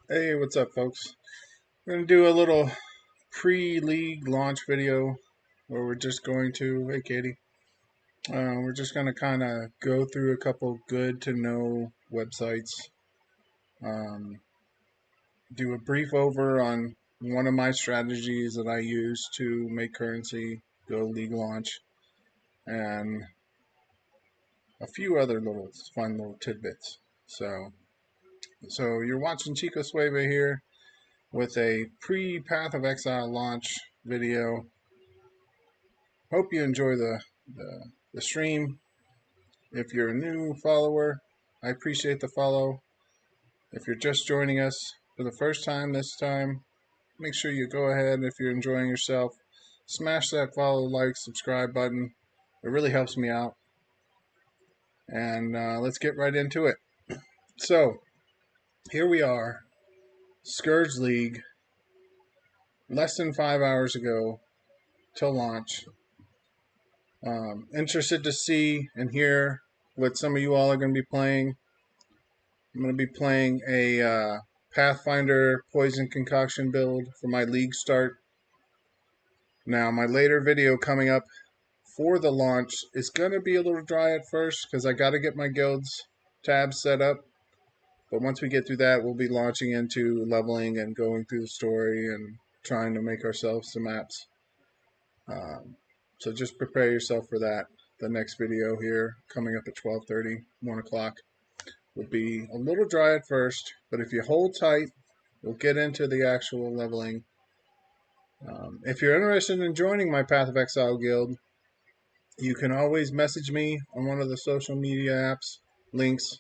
Hey, what's up, folks? We're going to do a little pre-league launch video where we're just going to, hey, Katie, we're just going to kind of go through a couple good to know websites, um, do a brief over on one of my strategies that I use to make currency go league launch, and a few other little fun little tidbits. So you're watching Chico Swavey here with a pre-Path of Exile launch video. Hope you enjoy the stream. If you're a new follower, I appreciate the follow. If you're just joining us for the first time this time, make sure you go ahead, if you're enjoying yourself, smash that follow, like, subscribe button. It really helps me out. And let's get right into it. So, here we are, Scourge League, less than 5 hours ago till launch. Interested to see and hear what some of you all are going to be playing. I'm going to be playing a Pathfinder Poison Concoction build for my league start. Now, my later video coming up for the launch is going to be a little dry at first because I got to get my guilds tabs set up. But once we get through that, we'll be launching into leveling and going through the story and trying to make ourselves some maps. So just prepare yourself for that. The next video here coming up at 12:30, 1 o'clock. Will be a little dry at first, but if you hold tight, we'll get into the actual leveling. If you're interested in joining my Path of Exile guild, you can always message me on one of the social media apps, links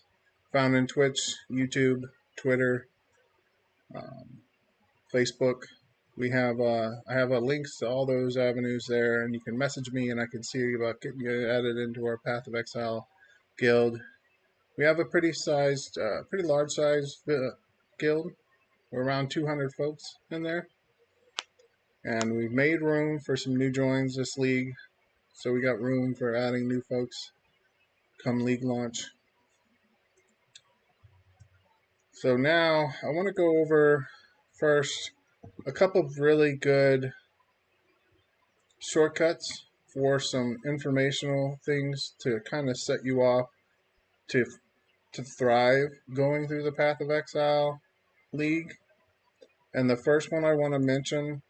found in Twitch, YouTube, Twitter, Facebook. I have links to all those avenues there, and you can message me, and I can see about getting you added into our Path of Exile guild. We have a pretty large sized guild. We're around 200 folks in there. And we've made room for some new joins this league. So we got room for adding new folks come league launch. So now I want to go over first a couple of really good shortcuts for some informational things to kind of set you off to thrive going through the Path of Exile League. And the first one I want to mention,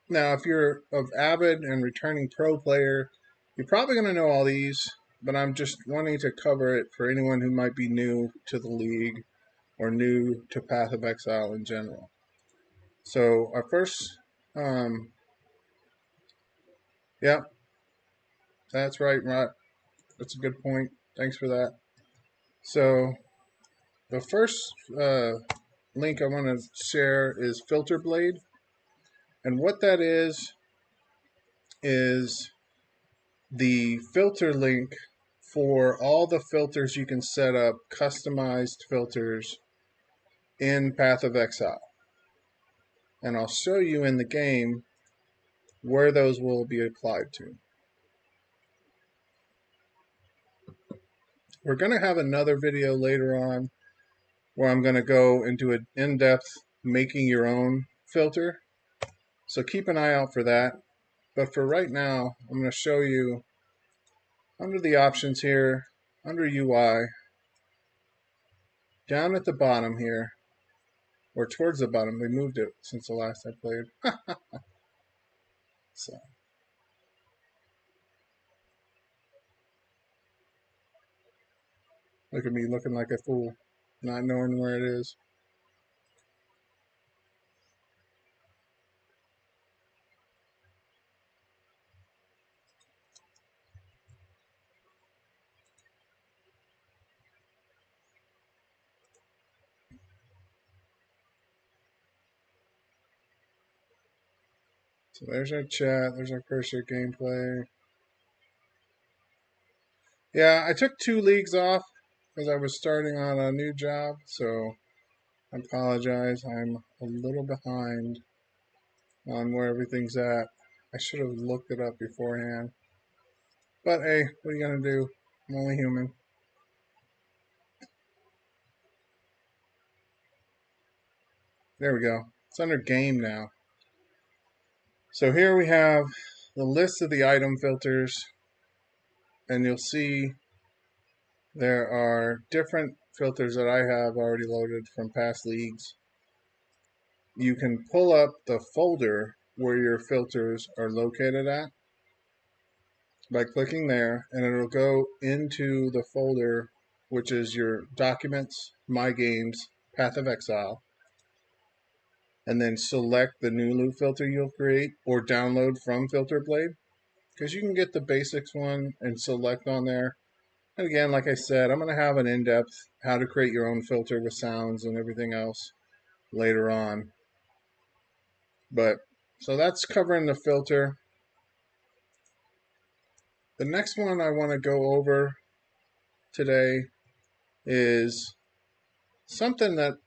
now if you're an avid and returning pro player, you're probably going to know all these, but I'm just wanting to cover it for anyone who might be new to the league or new to Path of Exile in general. So our first, yeah, that's right, Rod. That's a good point. Thanks for that. So the first link I want to share is Filter Blade. And what that is the filter link for all the filters you can set up, customized filters in Path of Exile. And I'll show you in the game where those will be applied to. We're going to have another video later on where I'm going to go into an in-depth making your own filter. So keep an eye out for that. But for right now, I'm going to show you under the options here, under UI, down at the bottom here, or towards the bottom. We moved it since the last I played. So look at me looking like a fool, not knowing where it is. So there's our chat. There's our cursor gameplay. Yeah, I took 2 leagues off because I was starting on a new job, so I apologize. I'm a little behind on where everything's at. I should have looked it up beforehand. But hey, what are you going to do? I'm only human. There we go. It's under game now. So here we have the list of the item filters, and you'll see there are different filters that I have already loaded from past leagues. You can pull up the folder where your filters are located at by clicking there, and it'll go into the folder, which is your Documents, My Games, Path of Exile, and then select the new loop filter you'll create or download from Filter Blade, because you can get the basics one and select on there. And again, like I said, I'm going to have an in-depth how to create your own filter with sounds and everything else later on. But so that's covering the filter. The next one I want to go over today is something that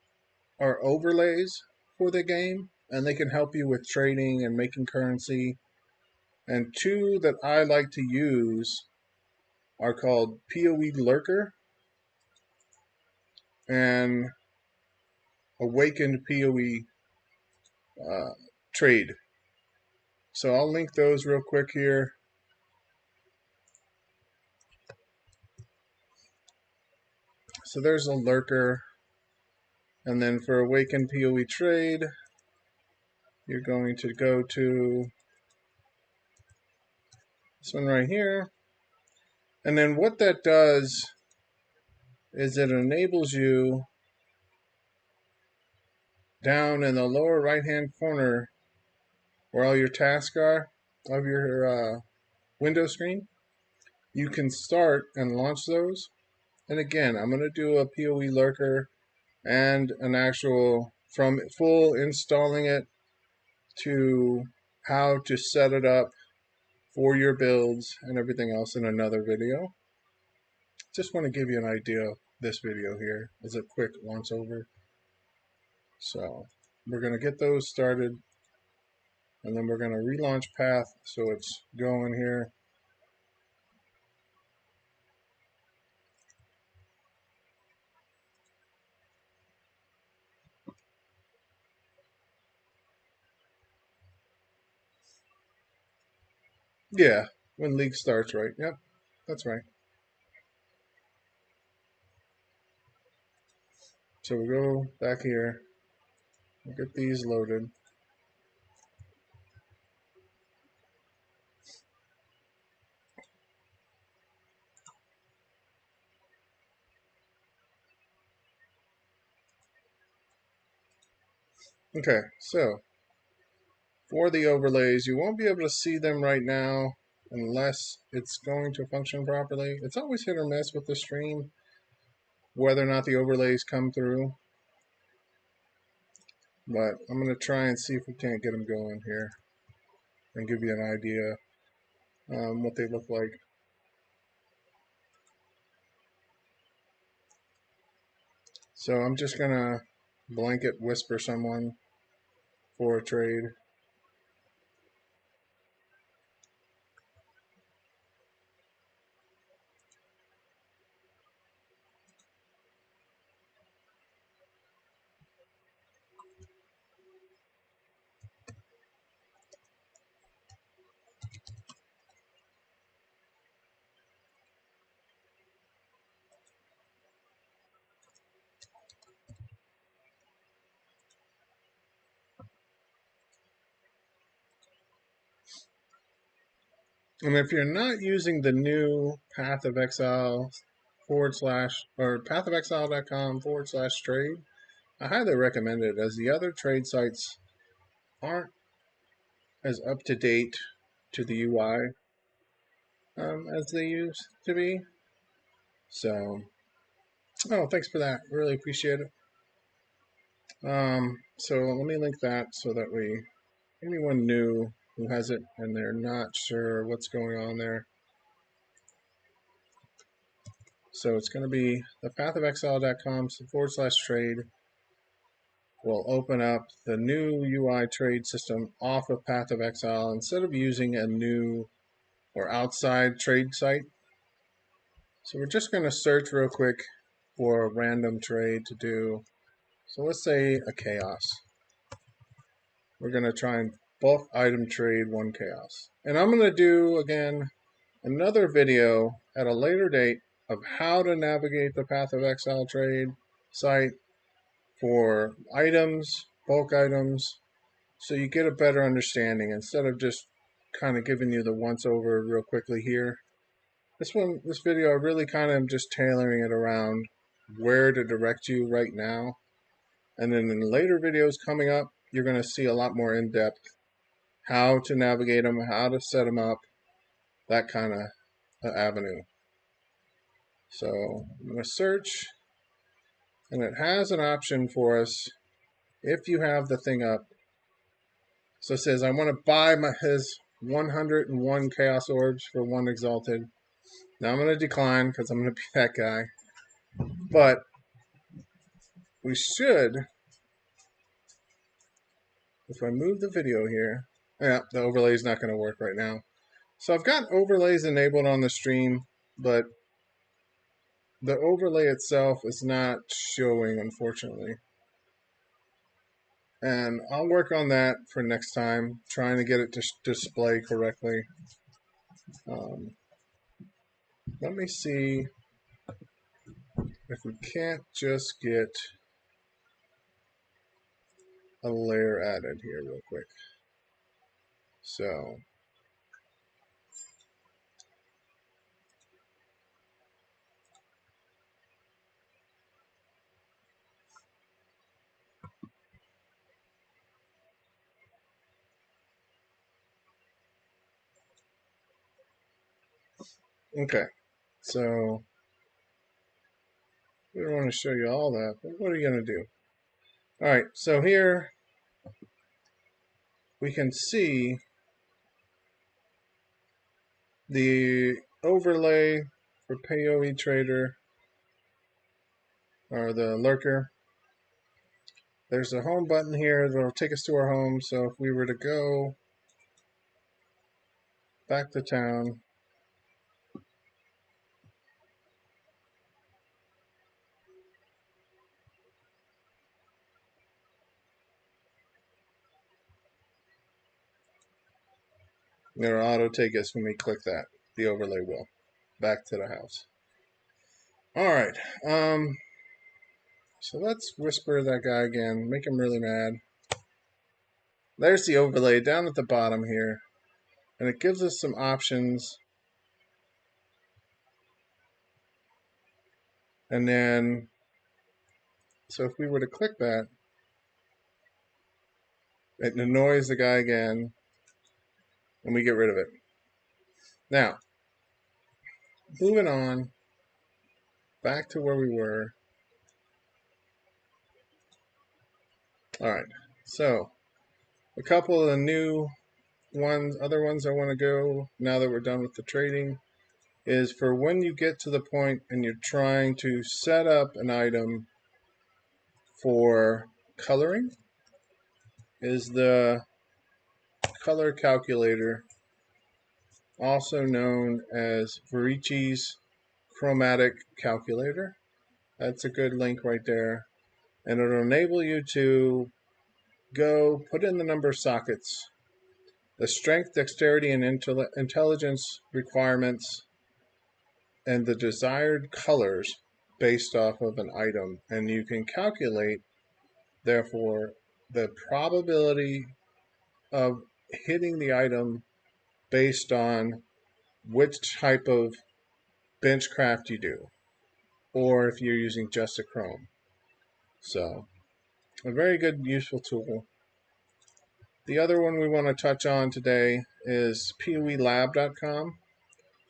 are overlays for the game, and they can help you with trading and making currency. And two that I like to use are called PoE Lurker and Awakened PoE Trade. So I'll link those real quick here. So there's a Lurker. And then for Awakened PoE Trade, you're going to go to this one right here. And then what that does is it enables you down in the lower right hand corner where all your tasks are of your window screen. You can start and launch those. And again, I'm going to do a PoE Lurker and an actual from full installing it to how to set it up for your builds and everything else in another video. Just want to give you an idea of this video here as a quick once over. So we're going to get those started, and then we're going to relaunch Path so it's going here. Yeah, when league starts, right? Yep, that's right. So we'll go back here, we'll get these loaded. Okay, so for the overlays, you won't be able to see them right now unless it's going to function properly. It's always hit or miss with the stream, whether or not the overlays come through. But I'm going to try and see if we can't get them going here and give you an idea what they look like. So I'm just going to blanket whisper someone for a trade. And if you're not using the new Path of Exile / or pathofexile.com/trade, I highly recommend it, as the other trade sites aren't as up to date to the UI as they used to be. So, oh, thanks for that. Really appreciate it. So let me link that so that anyone new who has it and they're not sure what's going on there. So it's going to be the pathofexile.com/trade will open up the new UI trade system off of Path of Exile instead of using a new or outside trade site. So we're just going to search real quick for a random trade to do. So let's say a chaos. we're going to try and bulk item trade 1 chaos. And I'm going to do, again, another video at a later date of how to navigate the Path of Exile trade site for items, bulk items, so you get a better understanding instead of just kind of giving you the once over real quickly here. This video, I really kind of am just tailoring it around where to direct you right now. And then in later videos coming up, you're going to see a lot more in-depth how to navigate them, how to set them up, that kind of avenue. So I'm going to search, and it has an option for us if you have the thing up. So it says, I want to buy his 101 Chaos Orbs for 1 Exalted. Now I'm going to decline because I'm going to be that guy. But we should, if I move the video here, yeah, the overlay is not going to work right now. So I've got overlays enabled on the stream, but the overlay itself is not showing, unfortunately. And I'll work on that for next time, trying to get it to display correctly. Let me see if we can't just get a layer added here real quick. So okay, so we don't want to show you all that, but what are you going to do? All right, so here we can see the overlay for PoE Trader, or the lurker. There's a home button here that'll take us to our home. So if we were to go back to town, it'll auto take us when we click that. The overlay will. Back to the house. Alright, so let's whisper that guy again, make him really mad. There's the overlay down at the bottom here, and it gives us some options. And then, so if we were to click that, it annoys the guy again, and we get rid of it. Now, moving on, back to where we were. Alright, so a couple of the new other ones I want to go, now that we're done with the trading, is for when you get to the point and you're trying to set up an item for coloring, is the color calculator, also known as Verici's chromatic calculator. That's a good link right there, and it'll enable you to go put in the number of sockets, the strength, dexterity, and intelligence requirements, and the desired colors based off of an item. And you can calculate, therefore, the probability of hitting the item based on which type of benchcraft you do, or if you're using just a chrome. So, a very good, useful tool. The other one we want to touch on today is PoELab.com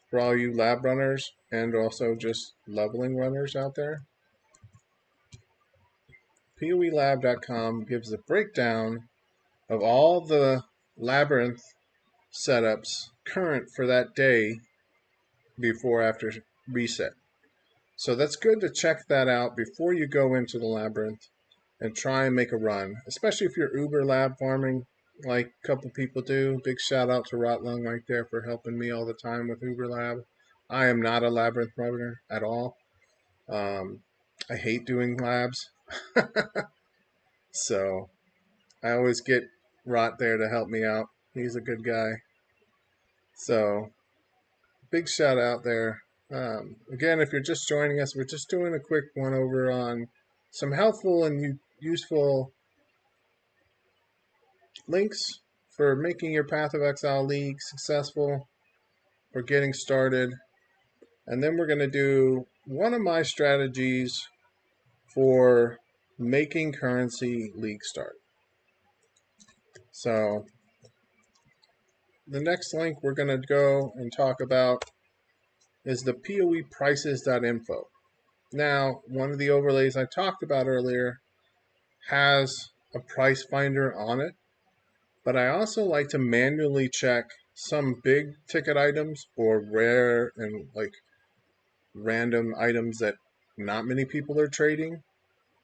for all you lab runners and also just leveling runners out there. PoELab.com gives a breakdown of all the labyrinth setups current for that day before after reset. So that's good to check that out before you go into the labyrinth and try and make a run, especially if you're Uber lab farming like a couple people do. Big shout out to Rotlung right there for helping me all the time with Uber Lab. I am not a labyrinth runner at all. I hate doing labs. So I always get Rot there to help me out. He's a good guy. So big shout out there. Again, if you're just joining us, we're just doing a quick one over on some helpful and useful links for making your Path of Exile League successful. We're getting started. And then we're going to do one of my strategies for making currency league start. So the next link we're going to go and talk about is the poeprices.info. Now, one of the overlays I talked about earlier has a price finder on it, but I also like to manually check some big ticket items or rare and like random items that not many people are trading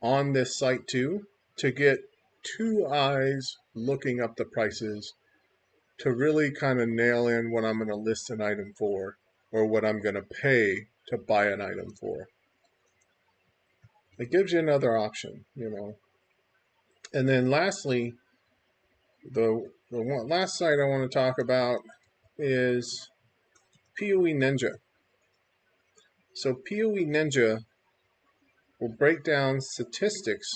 on this site too, to get two eyes looking up the prices to really kind of nail in what I'm going to list an item for or what I'm going to pay to buy an item for. It gives you another option, you know. And then lastly, the last site I want to talk about is PoE Ninja. So PoE Ninja will break down statistics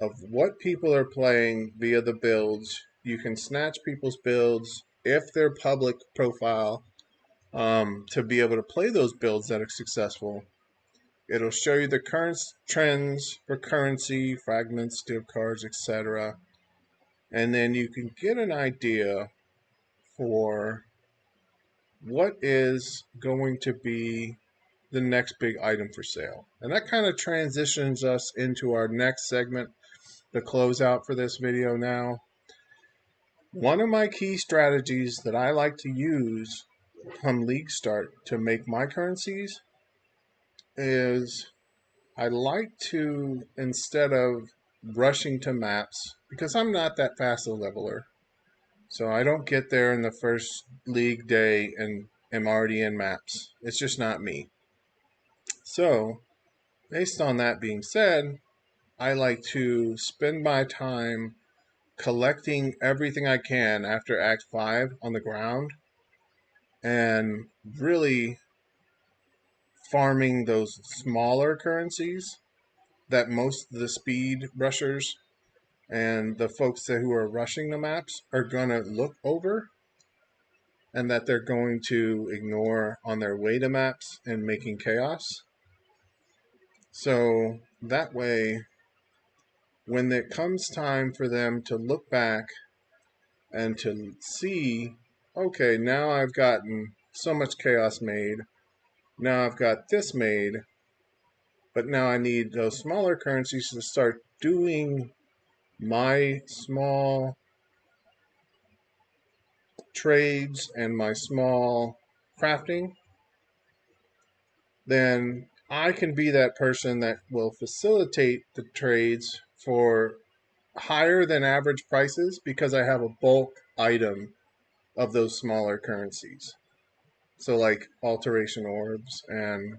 of what people are playing via the builds. You can snatch people's builds if they're public profile to be able to play those builds that are successful. It'll show you the current trends for currency, fragments, div cards, etc. And then you can get an idea for what is going to be the next big item for sale. And that kind of transitions us into our next segment, the closeout for this video now. One of my key strategies that I like to use come league start to make my currencies is I like to, instead of rushing to maps, because I'm not that fast a leveler, so I don't get there in the first league day and am already in maps. It's just not me. So, based on that being said, I like to spend my time collecting everything I can after Act 5 on the ground and really farming those smaller currencies that most of the speed rushers and the folks who are rushing the maps are going to look over and that they're going to ignore on their way to maps and making chaos. So that way, when it comes time for them to look back and to see, okay, now I've gotten so much chaos made, now I've got this made, but now I need those smaller currencies to start doing my small trades and my small crafting, then I can be that person that will facilitate the trades for higher than average prices because I have a bulk item of those smaller currencies. So like alteration orbs and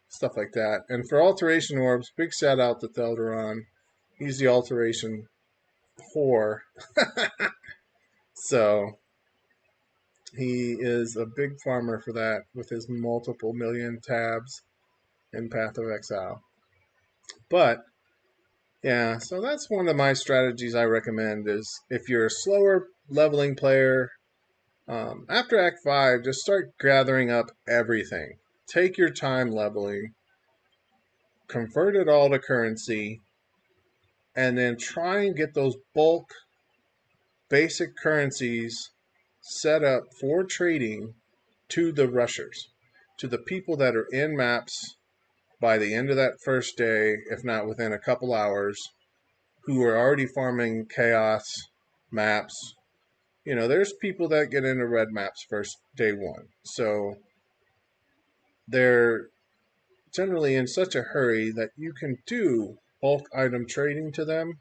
stuff like that. And for alteration orbs, big shout out to Thelderon. He's the alteration whore. So he is a big farmer for that with his multiple million tabs in Path of Exile. But yeah, so that's one of my strategies I recommend is if you're a slower leveling player, after Act 5, just start gathering up everything. Take your time leveling, convert it all to currency, and then try and get those bulk basic currencies set up for trading to the rushers, to the people that are in maps by the end of that first day, if not within a couple hours, who are already farming chaos maps. You know, there's people that get into red maps first day one. So they're generally in such a hurry that you can do bulk item trading to them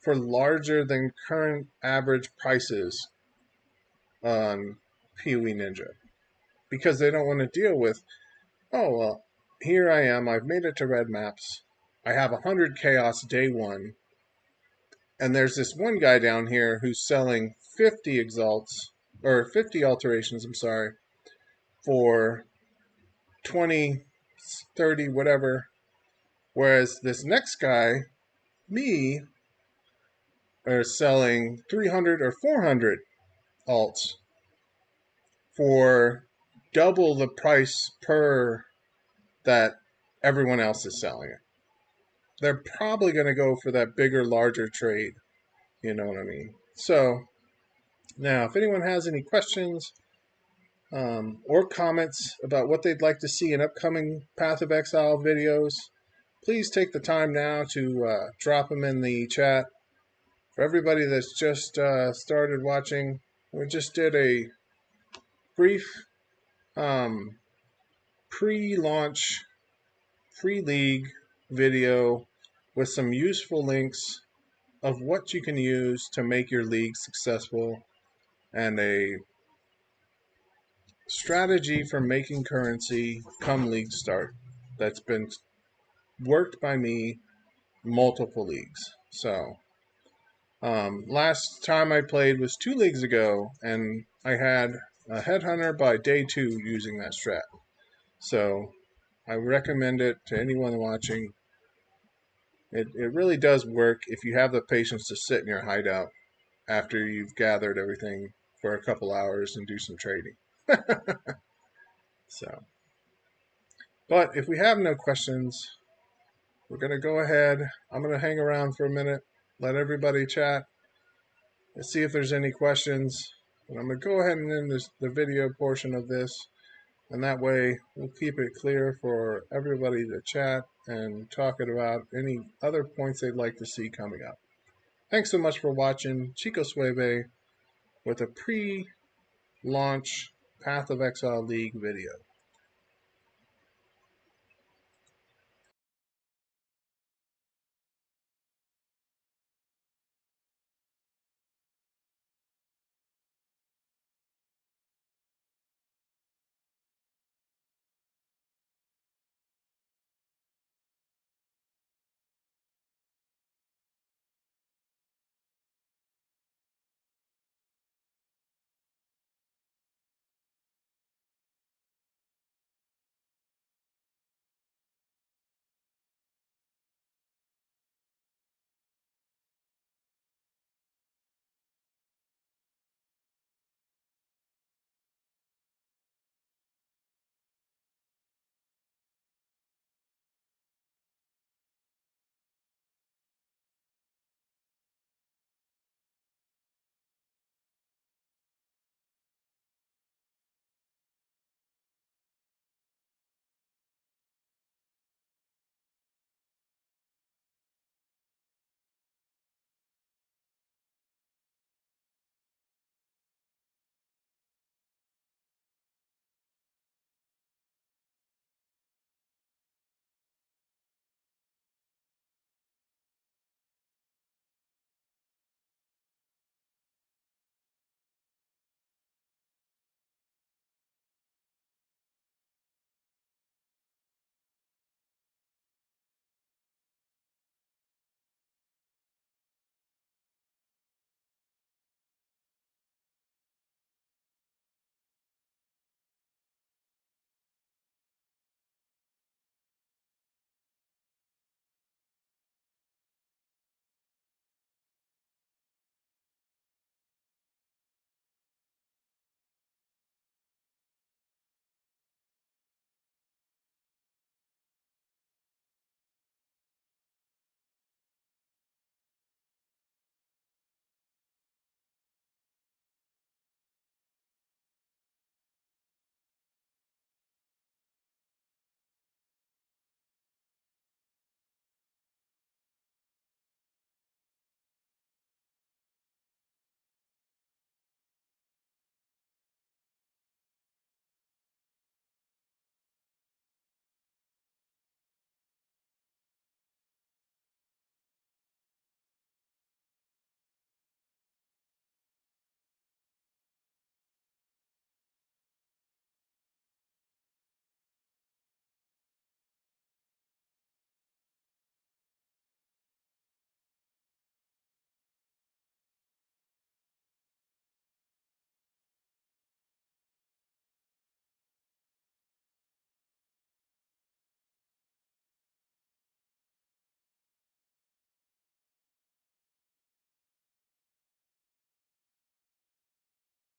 for larger than current average prices on PoE Ninja. Because they don't want to deal with, oh, well, here I am, I've made it to red maps. I have 100 chaos day one, And there's this one guy down here who's selling 50 exalts, or 50 alterations, I'm sorry, for 20, 30, whatever. Whereas this next guy, me, are selling 300 or 400 alts for double the price per that everyone else is selling it. They're probably going to go for that bigger, larger trade. You know what I mean? So, now, if anyone has any questions or comments about what they'd like to see in upcoming Path of Exile videos, please take the time now to drop them in the chat. For everybody that's just started watching, we just did a brief pre-launch free league video with some useful links of what you can use to make your league successful and a strategy for making currency come league start that's been worked by me multiple leagues. So last time I played was 2 leagues ago, and I had a headhunter by day 2 using that strat. So I recommend it to anyone watching. It really does work if you have the patience to sit in your hideout after you've gathered everything for a couple hours and do some trading. So, but if we have no questions, we're going to go ahead. I'm going to hang around for a minute, let everybody chat, and see if there's any questions. And I'm going to go ahead and end the video portion of this, and that way we'll keep it clear for everybody to chat and talk about any other points they'd like to see coming up. Thanks so much for watching Chico Swavey with a pre-launch Path of Exile League video.